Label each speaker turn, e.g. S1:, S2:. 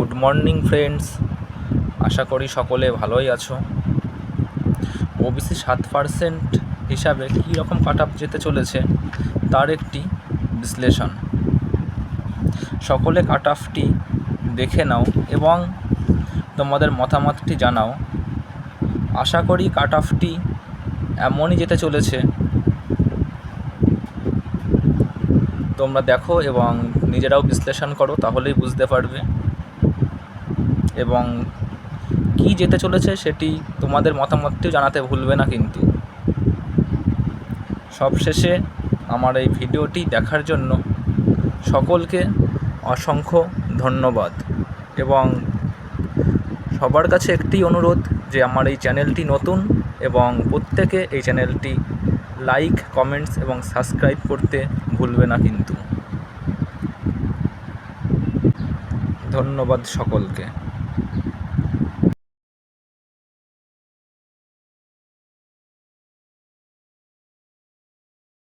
S1: Good morning friends, আশা করি সকলে ভালোই আছো। ওবিসি 7% হিসাবে কী রকম কাট অফ যেতে চলেছে তার একটি বিশ্লেষণ। সকলে কাট অফটি দেখে নাও এবং তোমাদের মতামতটি জানাও। আশা করি কাট অফটি এমনই যেতে চলেছে, তোমরা দেখো এবং নিজেরাও বিশ্লেষণ করো, তাহলেই বুঝতে পারবে। এবং কী যেতে চলেছে সেটি তোমাদের মতামতটিও জানাতে ভুলবে না কিন্তু। সবশেষে আমার এই ভিডিওটি দেখার জন্য সকলকে অসংখ্য ধন্যবাদ এবং সবার কাছে একটি অনুরোধ যে আমার এই চ্যানেলটি নতুন এবং প্রত্যেকে এই চ্যানেলটি লাইক, কমেন্টস এবং সাবস্ক্রাইব করতে ভুলবে না কিন্তু। ধন্যবাদ সকলকে।